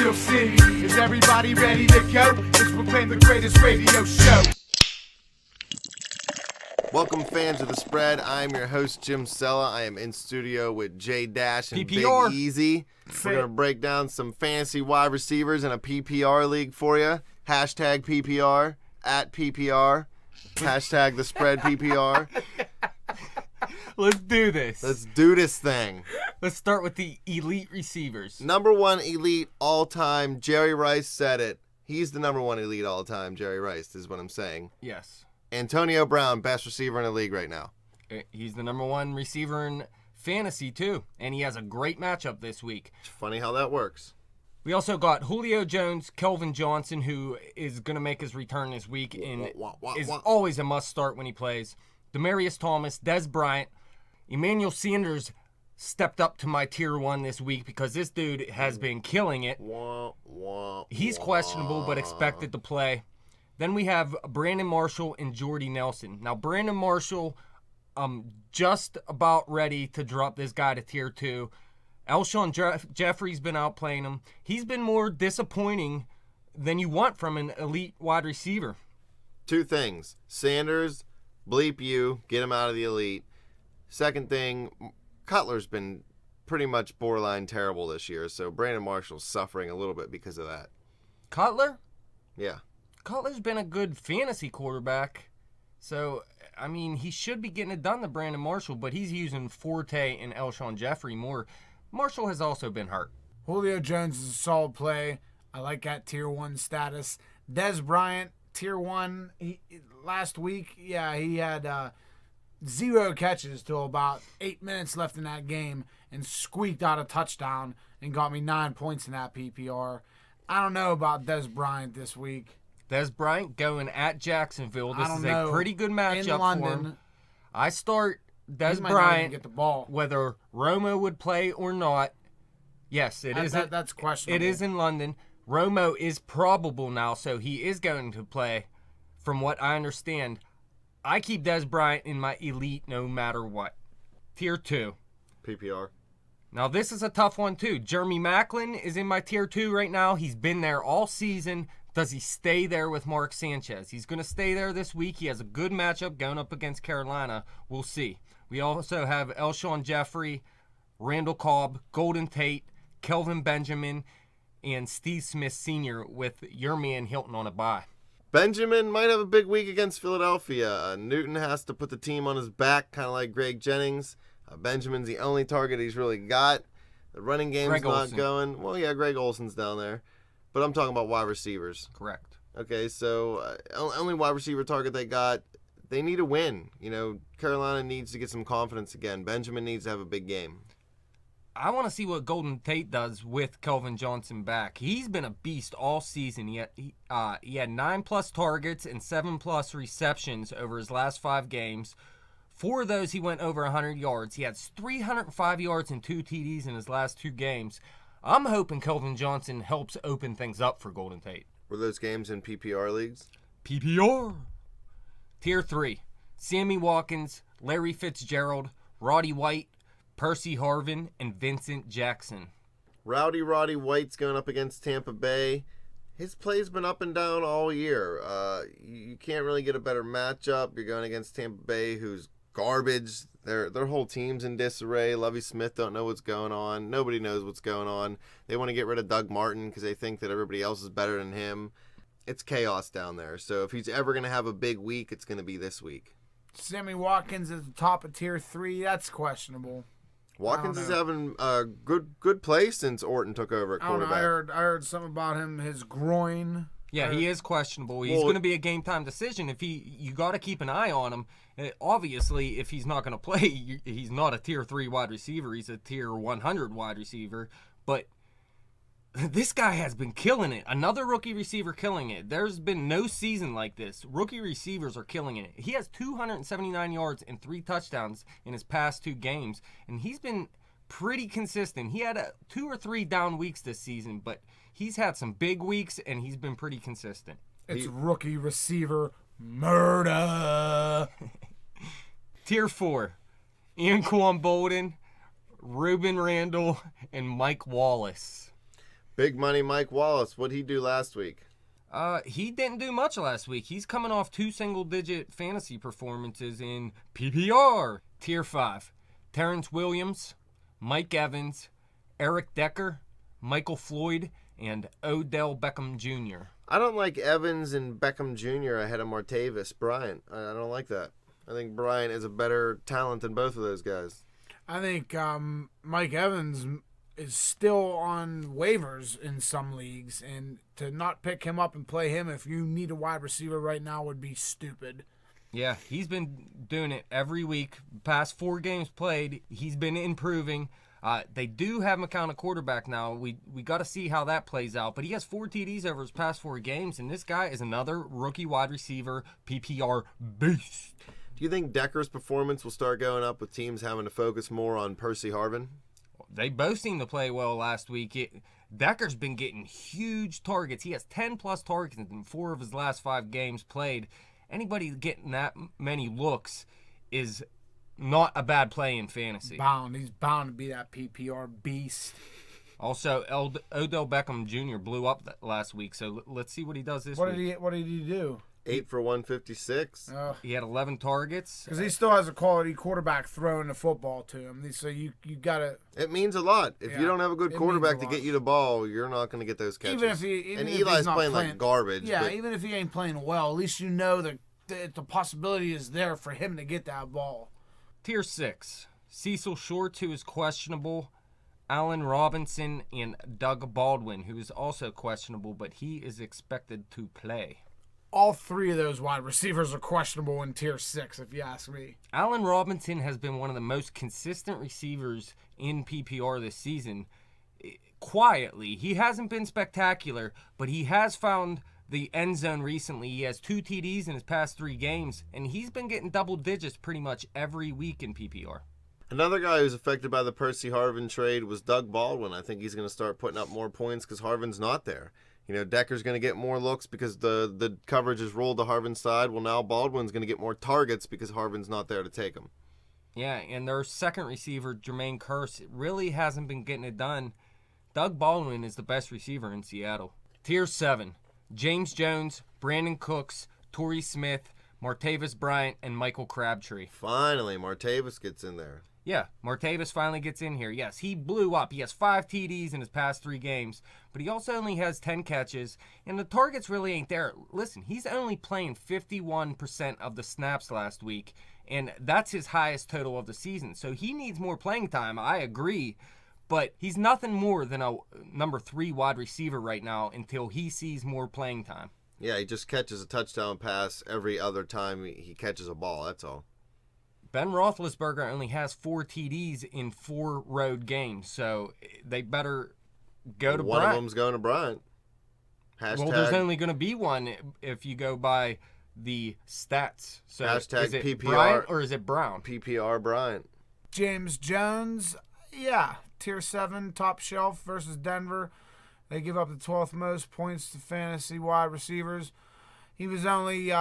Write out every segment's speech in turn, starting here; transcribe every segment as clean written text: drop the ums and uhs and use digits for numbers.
Steel City. Is everybody ready to go? It's proclaim the greatest radio show. Welcome, fans of The Spread. I'm your host, Jim Sella. I am in studio with Jay Dash and PPR. Big Easy. We're going to break down some fantasy wide receivers in a PPR league for you. Hashtag PPR, at PPR, hashtag The Spread PPR. Let's do this. Let's do this thing. Let's start with the elite receivers. Number one elite all-time, Jerry Rice said it. He's the number one elite all-time, Jerry Rice, is what I'm saying. Yes. Antonio Brown, best receiver in the league right now. He's the number one receiver in fantasy, too. And he has a great matchup this week. It's funny how that works. We also got Julio Jones, Kelvin Johnson, who is going to make his return this week and is always a must-start when he plays. Demaryius Thomas, Dez Bryant, Emmanuel Sanders stepped up to my tier 1 this week because this dude has been killing it. He's questionable but expected to play. Then we have Brandon Marshall and Jordy Nelson. Now, Brandon Marshall, just about ready to drop this guy to tier 2. Alshon Jeffrey's been outplaying him. He's been more disappointing than you want from an elite wide receiver. Two things. Sanders, bleep you, get him out of the elite. Second thing, Cutler's been pretty much borderline terrible this year, so Brandon Marshall's suffering a little bit because of that. Cutler? Yeah. Cutler's been a good fantasy quarterback. So, I mean, he should be getting it done to Brandon Marshall, but he's using Forte and Alshon Jeffrey more. Marshall has also been hurt. Julio Jones is a solid play. I like that tier 1 status. Dez Bryant, tier 1. Last week, he had 0 catches till about 8 minutes left in that game and squeaked out a touchdown and got me 9 points in that PPR. I don't know about Dez Bryant this week. Dez Bryant going at Jacksonville. This is a pretty good matchup for him. I start Dez Bryant get the ball. Whether Romo would play or not. Yes, it is. That's questionable. It is in London. Romo is probable now, so he is going to play from what I understand. I keep Dez Bryant in my elite no matter what. Tier 2. PPR. Now, this is a tough one, too. Jeremy Maclin is in my tier 2 right now. He's been there all season. Does he stay there with Mark Sanchez? He's going to stay there this week. He has a good matchup going up against Carolina. We'll see. We also have Alshon Jeffrey, Randall Cobb, Golden Tate, Kelvin Benjamin, and Steve Smith Sr. with your man Hilton on a bye. Benjamin might have a big week against Philadelphia. Newton has to put the team on his back, kind of like Greg Jennings. Benjamin's the only target he's really got. The running game's not going. Well, yeah, Greg Olson's down there. But I'm talking about wide receivers. Correct. Okay, so only wide receiver target they got. They need a win. Carolina needs to get some confidence again. Benjamin needs to have a big game. I want to see what Golden Tate does with Kelvin Johnson back. He's been a beast all season. He had 9+ targets and 7+ receptions over his last 5 games. 4 of those he went over 100 yards. He had 305 yards and 2 TDs in his last 2 games. I'm hoping Kelvin Johnson helps open things up for Golden Tate. Were those games in PPR leagues? PPR. Tier 3. Sammy Watkins, Larry Fitzgerald, Roddy White, Percy Harvin, and Vincent Jackson. Roddy White's going up against Tampa Bay. His play's been up and down all year. You can't really get a better matchup. You're going against Tampa Bay, who's garbage. Their whole team's in disarray. Lovie Smith don't know what's going on. Nobody knows what's going on. They want to get rid of Doug Martin because they think that everybody else is better than him. It's chaos down there. So if he's ever going to have a big week, it's going to be this week. Sammy Watkins at the top of tier 3. That's questionable. Watkins is having a good play since Orton took over at quarterback. I heard something about him, his groin. Yeah, he is questionable. He's going to be a game-time decision. You got to keep an eye on him. Obviously, if he's not going to play, he's not a tier 3 wide receiver. He's a tier 100 wide receiver. But this guy has been killing it. Another rookie receiver killing it. There's been no season like this. Rookie receivers are killing it. He has 279 yards and 3 touchdowns in his past 2 games. And he's been pretty consistent. He had 2 or 3 down weeks this season, but he's had some big weeks, and he's been pretty consistent. It's rookie receiver murder. Tier 4, Anquan Bolden, Ruben Randall, and Mike Wallace. Big money Mike Wallace. What'd he do last week? He didn't do much last week. He's coming off 2 single-digit fantasy performances in PPR. Tier 5. Terrence Williams, Mike Evans, Eric Decker, Michael Floyd, and Odell Beckham Jr. I don't like Evans and Beckham Jr. ahead of Martavis Bryant. I don't like that. I think Bryant is a better talent than both of those guys. I think Mike Evans is still on waivers in some leagues, and to not pick him up and play him if you need a wide receiver right now would be stupid. Yeah, he's been doing it every week. Past 4 games played, he's been improving. They do have McCown at quarterback now. We got to see how that plays out. But he has 4 TDs over his past 4 games, and this guy is another rookie wide receiver PPR beast. Do you think Decker's performance will start going up with teams having to focus more on Percy Harvin? They both seemed to play well last week. Decker's been getting huge targets. He has 10-plus targets in 4 of his last 5 games played. Anybody getting that many looks is not a bad play in fantasy. He's bound to be that PPR beast. Also, Odell Beckham Jr. blew up last week, so let's see what he does this week. What did he do? 8 for 156. He had 11 targets. Because he still has a quality quarterback throwing the football to him. So you got to... It means a lot. If you don't have a good quarterback to get you the ball, you're not going to get those catches. Even if Eli's he's not playing like garbage. Yeah, even if he ain't playing well, at least you know that the possibility is there for him to get that ball. Tier 6. Cecil Shorts, who is questionable. Allen Robinson and Doug Baldwin, who is also questionable, but he is expected to play. All 3 of those wide receivers are questionable in Tier 6, if you ask me. Allen Robinson has been one of the most consistent receivers in PPR this season. Quietly, he hasn't been spectacular, but he has found the end zone recently. He has 2 TDs in his past 3 games, and he's been getting double digits pretty much every week in PPR. Another guy who's affected by the Percy Harvin trade was Doug Baldwin. I think he's going to start putting up more points because Harvin's not there. You know, Decker's going to get more looks because the coverage is rolled to Harvin's side. Well, now Baldwin's going to get more targets because Harvin's not there to take them. Yeah, and their second receiver, Jermaine Kearse, really hasn't been getting it done. Doug Baldwin is the best receiver in Seattle. Tier 7. James Jones, Brandon Cooks, Turi Smith, Martavis Bryant, and Michael Crabtree. Finally, Martavis gets in there. Yeah, Martavis finally gets in here. Yes, he blew up. He has 5 TDs in his past 3 games, but he also only has 10 catches, and the targets really ain't there. Listen, he's only playing 51% of the snaps last week, and that's his highest total of the season. So he needs more playing time, I agree, but he's nothing more than a number 3 wide receiver right now until he sees more playing time. Yeah, he just catches a touchdown pass every other time he catches a ball, that's all. Ben Roethlisberger only has 4 TDs in 4 road games, so they better go to Bryant. One of them's going to Bryant. Well, there's only going to be one if you go by the stats. So hashtag is it PPR Bryant or is it Brown? PPR Bryant. James Jones, yeah, Tier 7, top shelf versus Denver. They give up the 12th most points to fantasy wide receivers. He was only...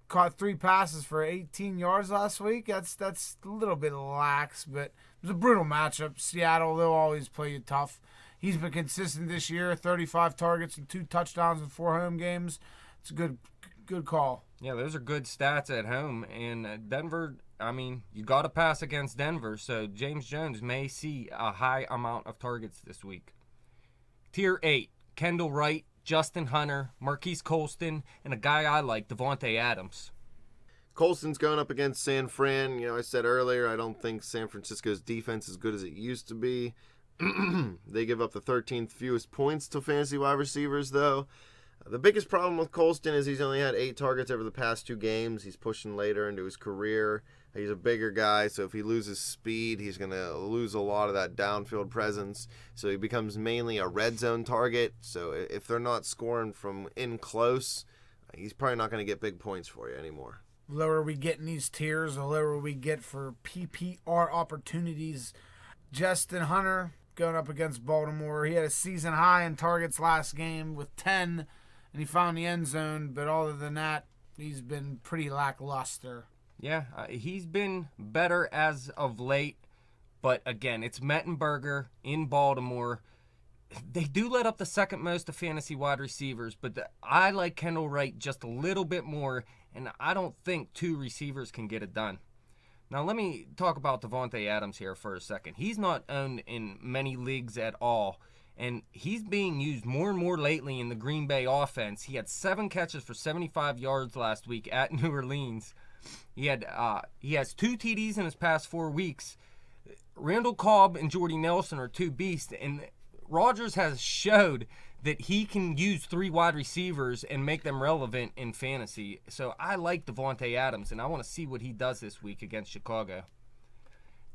caught 3 passes for 18 yards last week. That's a little bit lax, but it was a brutal matchup. Seattle, they'll always play you tough. He's been consistent this year, 35 targets and 2 touchdowns in 4 home games. It's a good call. Yeah, those are good stats at home. And Denver, I mean, you got to pass against Denver, so James Jones may see a high amount of targets this week. Tier 8, Kendall Wright, Justin Hunter, Marquise Colston, and a guy I like, Devontae Adams. Colston's going up against San Fran. You know, I said earlier, I don't think San Francisco's defense is as good as it used to be. They give up the 13th fewest points to fantasy wide receivers, though. The biggest problem with Colston is he's only had 8 targets over the past 2 games. He's pushing later into his career. He's a bigger guy, so if he loses speed, he's going to lose a lot of that downfield presence. So he becomes mainly a red zone target. So if they're not scoring from in close, he's probably not going to get big points for you anymore. The lower we get in these tiers, the lower we get for PPR opportunities. Justin Hunter going up against Baltimore. He had a season high in targets last game with 10, and he found the end zone. But other than that, he's been pretty lackluster. Yeah, he's been better as of late, but again, it's Mettenberger in Baltimore. They do let up the second most of fantasy wide receivers, but I like Kendall Wright just a little bit more, and I don't think 2 receivers can get it done. Now, let me talk about Davante Adams here for a second. He's not owned in many leagues at all, and he's being used more and more lately in the Green Bay offense. He had 7 catches for 75 yards last week at New Orleans. He has 2 TDs in his past 4 weeks. Randall Cobb and Jordy Nelson are 2 beasts, and Rodgers has showed that he can use 3 wide receivers and make them relevant in fantasy. So I like Davante Adams, and I want to see what he does this week against Chicago.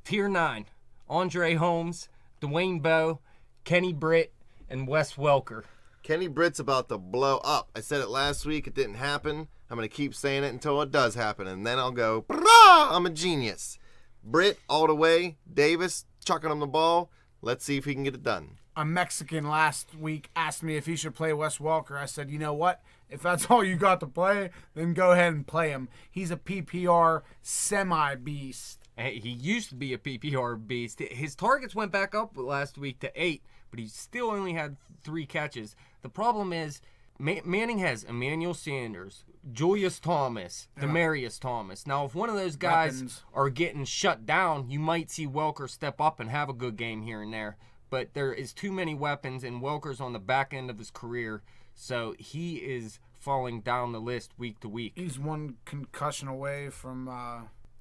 Tier 9, Andre Holmes, Dwayne Bowe, Kenny Britt, and Wes Welker. Kenny Britt's about to blow up. I said it last week. It didn't happen. I'm going to keep saying it until it does happen, and then I'll go, "Brah, I'm a genius." Britt all the way. Davis chucking him the ball. Let's see if he can get it done. A Mexican last week asked me if he should play Wes Welker. I said, you know what? If that's all you got to play, then go ahead and play him. He's a PPR semi-beast. Hey, he used to be a PPR beast. His targets went back up last week to 8, but he still only had 3 catches. The problem is Manning has Emmanuel Sanders, Julius Thomas, Demaryius Thomas. Now, if one of those guys are getting shut down, you might see Welker step up and have a good game here and there. But there is too many weapons, and Welker's on the back end of his career, so he is falling down the list week to week. He's one concussion away from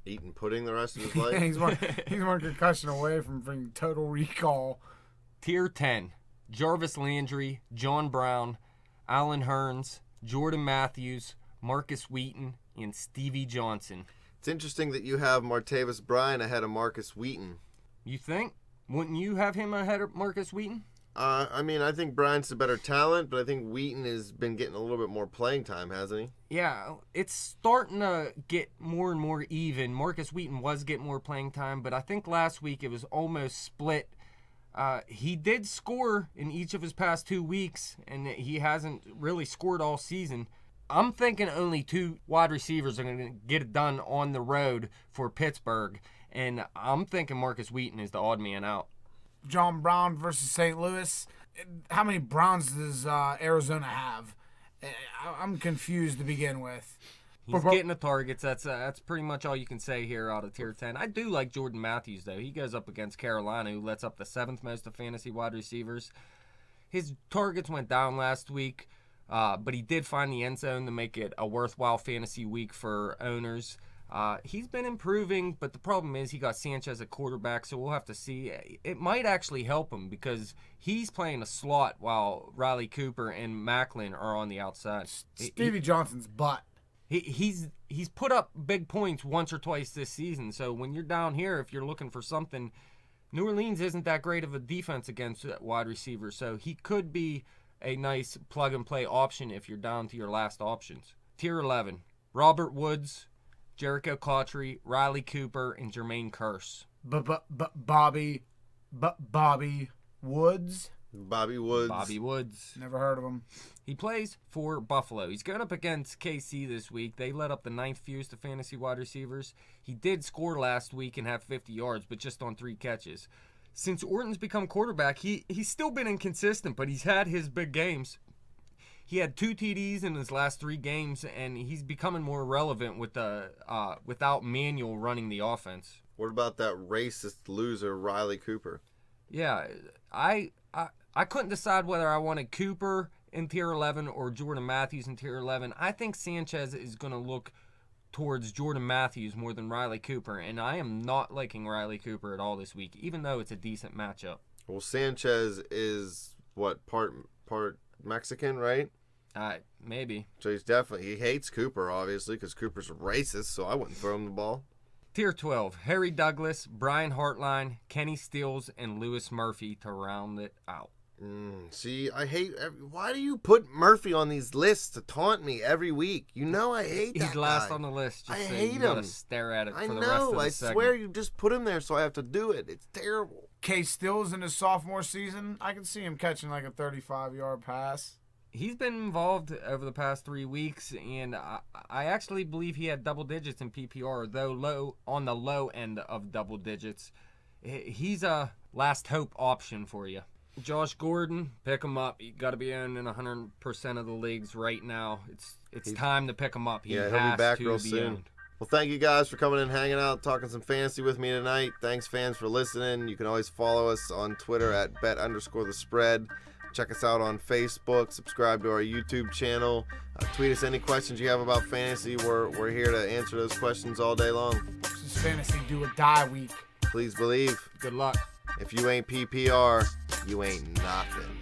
eating pudding the rest of his life. he's one concussion away from total recall. Tier 10, Jarvis Landry, John Brown, Alan Hearns, Jordan Matthews, Marcus Wheaton, and Stevie Johnson. It's interesting that you have Martavis Bryant ahead of Marcus Wheaton. You think? Wouldn't you have him ahead of Marcus Wheaton? I think Bryant's the better talent, but I think Wheaton has been getting a little bit more playing time, hasn't he? Yeah, it's starting to get more and more even. Marcus Wheaton was getting more playing time, but I think last week it was almost split. He did score in each of his past 2 weeks, and he hasn't really scored all season. I'm thinking only 2 wide receivers are going to get it done on the road for Pittsburgh, and I'm thinking Marcus Wheaton is the odd man out. John Brown versus St. Louis. How many Browns does Arizona have? I'm confused to begin with. He's getting the targets. That's pretty much all you can say here out of Tier 10. I do like Jordan Matthews, though. He goes up against Carolina, who lets up the 7th most of fantasy wide receivers. His targets went down last week, but he did find the end zone to make it a worthwhile fantasy week for owners. He's been improving, but the problem is he got Sanchez at quarterback, so we'll have to see. It might actually help him because he's playing a slot while Riley Cooper and Macklin are on the outside. Stevie Johnson's butt. He's put up big points once or twice this season, so when you're down here, if you're looking for something, New Orleans isn't that great of a defense against wide receivers, so he could be a nice plug-and-play option if you're down to your last options. Tier 11, Robert Woods, Jericho Cotchery, Riley Cooper, and Jermaine Kearse. Bobby Woods? Bobby Woods. Bobby Woods. Never heard of him. He plays for Buffalo. He's going up against KC this week. They let up the 9th fewest of fantasy wide receivers. He did score last week and have 50 yards, but just on 3 catches. Since Orton's become quarterback, he's still been inconsistent, but he's had his big games. He had 2 TDs in his last 3 games, and he's becoming more relevant with without Manuel running the offense. What about that racist loser, Riley Cooper? Yeah, I couldn't decide whether I wanted Cooper in Tier 11 or Jordan Matthews in Tier 11. I think Sanchez is going to look towards Jordan Matthews more than Riley Cooper, and I am not liking Riley Cooper at all this week, even though it's a decent matchup. Well, Sanchez is, part Mexican, right? Maybe. So he hates Cooper, obviously, because Cooper's a racist, so I wouldn't throw him the ball. Tier 12, Harry Douglas, Brian Hartline, Kenny Stills, and Lewis Murphy to round it out. See, I hate... Why do you put Murphy on these lists to taunt me every week? You know I hate that guy. He's last on the list. Just I so hate you him. gotta stare at it for the rest of the segment. I swear you just put him there so I have to do it. It's terrible. Case Stills in his sophomore season, I can see him catching like a 35-yard pass. He's been involved over the past 3 weeks, and I actually believe he had double digits in PPR, though on the low end of double digits. He's a last hope option for you. Josh Gordon, pick him up. You got to be in 100% of the leagues right now. It's time to pick him up. He'll be back real soon. Well, thank you guys for coming and hanging out, talking some fantasy with me tonight. Thanks, fans, for listening. You can always follow us on Twitter at bet_the_spread. Check us out on Facebook. Subscribe to our YouTube channel. Tweet us any questions you have about fantasy. We're here to answer those questions all day long. This is fantasy do or die week. Please believe. Good luck. If you ain't PPR, you ain't nothing.